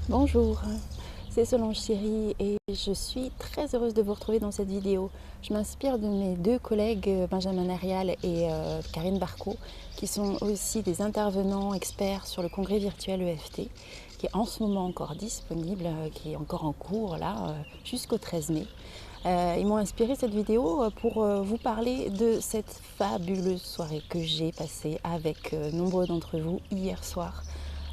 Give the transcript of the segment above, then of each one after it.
Bonjour, c'est Solange Siri et je suis très heureuse de vous retrouver dans cette vidéo. Je m'inspire de mes deux collègues Benjamin Arial et Karine Barco, qui sont aussi des intervenants experts sur le congrès virtuel EFT, qui est en ce moment encore disponible, qui est encore en cours là jusqu'au 13 mai. Ils m'ont inspiré cette vidéo pour vous parler de cette fabuleuse soirée que j'ai passée avec nombreux d'entre vous hier soir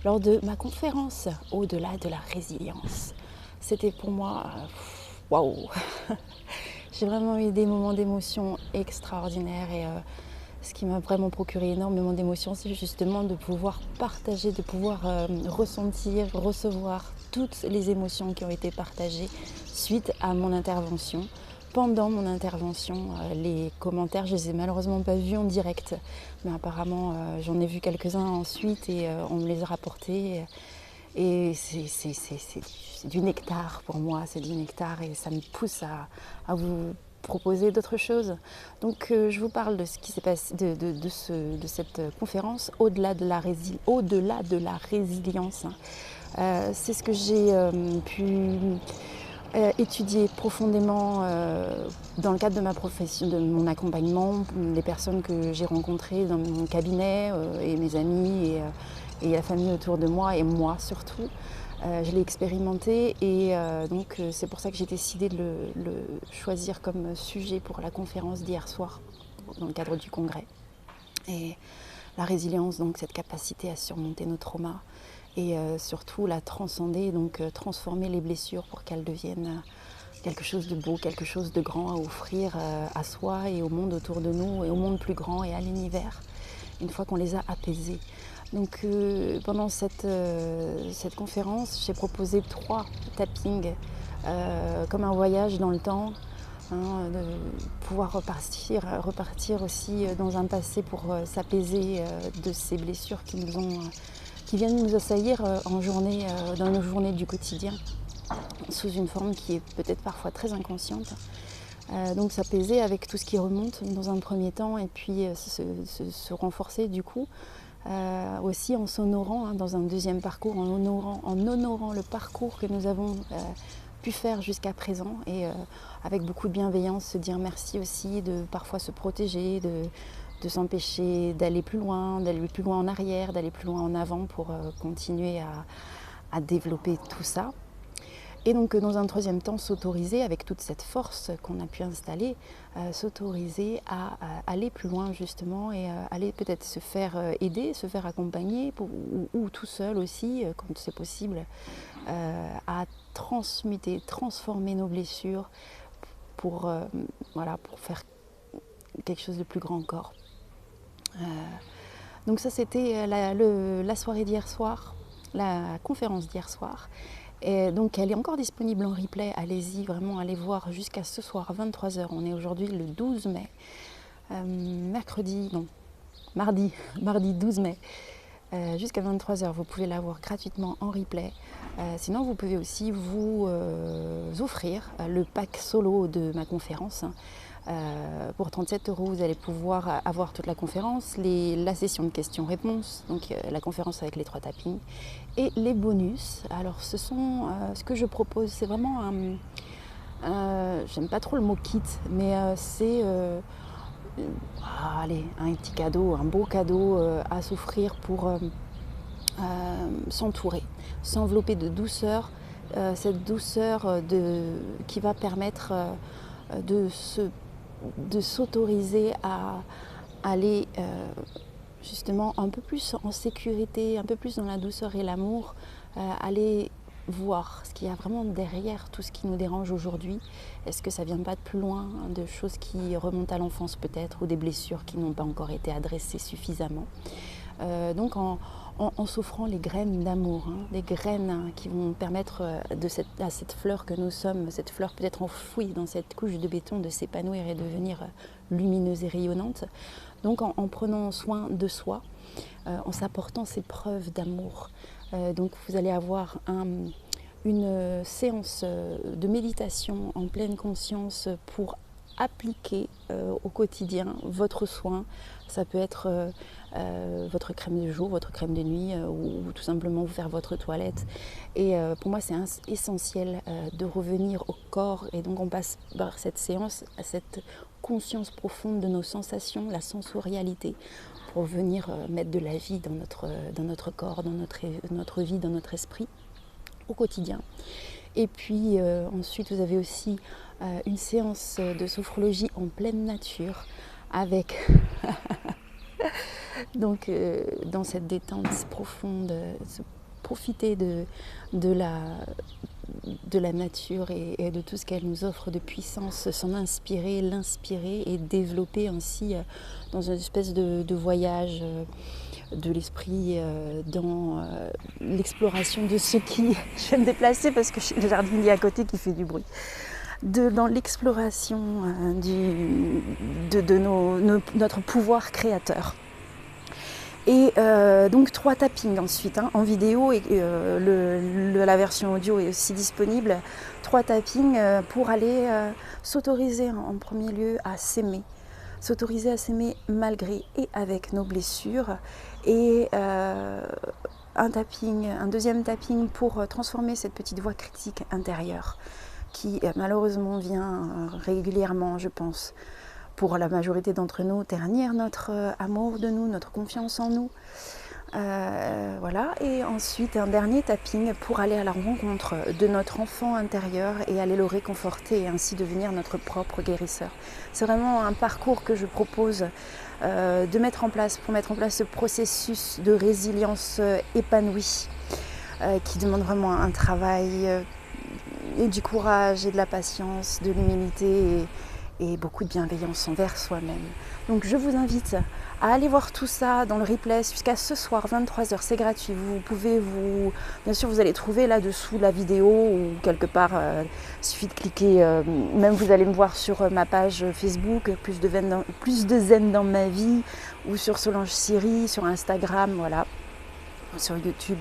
lors de ma conférence Au-delà de la résilience. C'était pour moi, waouh. J'ai vraiment eu des moments d'émotion extraordinaires et ce qui m'a vraiment procuré énormément d'émotions, c'est justement de pouvoir partager, de pouvoir ressentir, recevoir toutes les émotions qui ont été partagées suite à mon intervention. Pendant mon intervention, les commentaires, je ne les ai malheureusement pas vus en direct, mais apparemment j'en ai vu quelques-uns ensuite et on me les a rapportés. Et c'est du nectar pour moi, c'est du nectar et ça me pousse à vous proposer d'autres choses. Donc je vous parle de ce qui s'est passé, de cette conférence au-delà de la résilience. C'est ce que j'ai pu étudier profondément dans le cadre de ma profession, de mon accompagnement, les personnes que j'ai rencontrées dans mon cabinet et mes amis et la famille autour de moi et moi surtout. Je l'ai expérimenté et donc c'est pour ça que j'ai décidé de le choisir comme sujet pour la conférence d'hier soir dans le cadre du congrès. Et la résilience, donc cette capacité à surmonter nos traumas et surtout la transcender, donc transformer les blessures pour qu'elles deviennent quelque chose de beau, quelque chose de grand à offrir à soi et au monde autour de nous et au monde plus grand et à l'univers une fois qu'on les a apaisés. Donc pendant cette conférence, j'ai proposé 3 tappings comme un voyage dans le temps, de pouvoir repartir aussi dans un passé pour s'apaiser de ces blessures qui viennent nous assaillir en journée, dans nos journées du quotidien, sous une forme qui est peut-être parfois très inconsciente. Donc s'apaiser avec tout ce qui remonte dans un premier temps et puis se renforcer du coup. Aussi en s'honorant dans un deuxième parcours, en honorant le parcours que nous avons pu faire jusqu'à présent et avec beaucoup de bienveillance se dire merci aussi, de parfois se protéger, de s'empêcher d'aller plus loin en arrière, d'aller plus loin en avant pour continuer à développer tout ça. Et donc dans un troisième temps, s'autoriser, avec toute cette force qu'on a pu installer, s'autoriser à aller plus loin justement et aller peut-être se faire aider, se faire accompagner ou tout seul aussi, quand c'est possible, à transmuter, transformer nos blessures pour faire quelque chose de plus grand encore. Donc ça c'était la soirée d'hier soir, la conférence d'hier soir. Et donc elle est encore disponible en replay, allez-y, vraiment allez voir jusqu'à ce soir 23h, on est aujourd'hui le 12 mai, mardi 12 mai, jusqu'à 23h vous pouvez la voir gratuitement en replay. Sinon vous pouvez aussi vous offrir le pack solo de ma conférence. Pour 37 €, vous allez pouvoir avoir toute la conférence, la session de questions-réponses, donc la conférence avec les 3 tappings, et les bonus. Alors ce que je propose, c'est vraiment j'aime pas trop le mot kit, mais c'est un petit cadeau, un beau cadeau à s'offrir pour s'entourer, s'envelopper de douceur, cette douceur qui va permettre de s'autoriser à aller justement un peu plus en sécurité, un peu plus dans la douceur et l'amour, aller voir ce qu'il y a vraiment derrière tout ce qui nous dérange aujourd'hui. Est-ce que ça vient pas de plus loin, de choses qui remontent à l'enfance peut-être, ou des blessures qui n'ont pas encore été adressées suffisamment. Donc en s'offrant les graines d'amour, des graines qui vont permettre à cette fleur que nous sommes, cette fleur peut-être enfouie dans cette couche de béton, de s'épanouir et devenir lumineuse et rayonnante. Donc en prenant soin de soi, en s'apportant ces preuves d'amour. Donc vous allez avoir une séance de méditation en pleine conscience pour appliquer au quotidien votre soin. Ça peut être votre crème de jour, votre crème de nuit ou tout simplement vous faire votre toilette. Et pour moi c'est essentiel de revenir au corps, et donc on passe par cette séance à cette conscience profonde de nos sensations, la sensorialité, pour venir mettre de la vie dans notre corps, dans notre vie, dans notre esprit au quotidien. Et puis ensuite vous avez aussi une séance de sophrologie en pleine nature avec donc dans cette détente profonde, profiter de la nature et de tout ce qu'elle nous offre de puissance, s'en inspirer, l'inspirer et développer ainsi dans une espèce de voyage de l'esprit dans l'exploration de ce qui... Je vais me déplacer parce que j'ai le jardinier à côté qui fait du bruit. Dans l'exploration de notre pouvoir créateur. Et donc 3 tappings ensuite en vidéo, et la version audio est aussi disponible. 3 tappings pour aller s'autoriser en premier lieu à s'aimer. S'autoriser à s'aimer malgré et avec nos blessures. Et un deuxième tapping pour transformer cette petite voix critique intérieure qui malheureusement vient régulièrement, je pense, pour la majorité d'entre nous, ternir notre amour de nous, notre confiance en nous. Voilà. Et ensuite un dernier tapping pour aller à la rencontre de notre enfant intérieur et aller le réconforter et ainsi devenir notre propre guérisseur. C'est vraiment un parcours que je propose de mettre en place, pour mettre en place ce processus de résilience épanouie qui demande vraiment un travail et du courage et de la patience, de l'humilité et beaucoup de bienveillance envers soi-même. Donc je vous invite à aller voir tout ça dans le replay jusqu'à ce soir 23h, c'est gratuit. Vous pouvez bien sûr vous allez trouver là-dessous la vidéo ou quelque part, il suffit de cliquer, même vous allez me voir sur ma page Facebook, plus de zen dans ma vie, ou sur Solange Siri, sur Instagram, voilà, sur YouTube.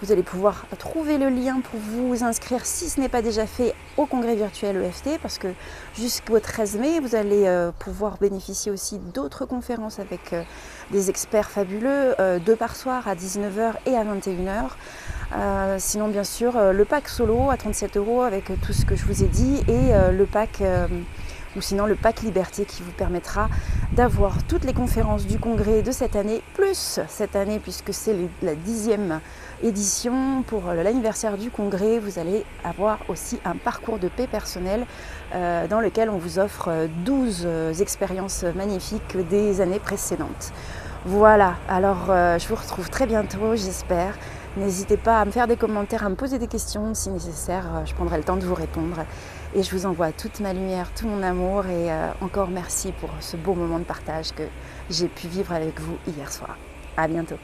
Vous allez pouvoir trouver le lien pour vous inscrire, si ce n'est pas déjà fait, au congrès virtuel EFT, parce que jusqu'au 13 mai, vous allez pouvoir bénéficier aussi d'autres conférences avec des experts fabuleux, 2 par soir à 19h et à 21h. Sinon, bien sûr, le pack solo à 37€ avec tout ce que je vous ai dit, et le pack... ou sinon le pack Liberté qui vous permettra d'avoir toutes les conférences du congrès de cette année, plus cette année, puisque c'est la 10e édition pour l'anniversaire du congrès, vous allez avoir aussi un parcours de paix personnelle dans lequel on vous offre 12 expériences magnifiques des années précédentes. Voilà, alors je vous retrouve très bientôt, j'espère. N'hésitez pas à me faire des commentaires, à me poser des questions si nécessaire, je prendrai le temps de vous répondre. Et je vous envoie toute ma lumière, tout mon amour, et encore merci pour ce beau moment de partage que j'ai pu vivre avec vous hier soir. À bientôt.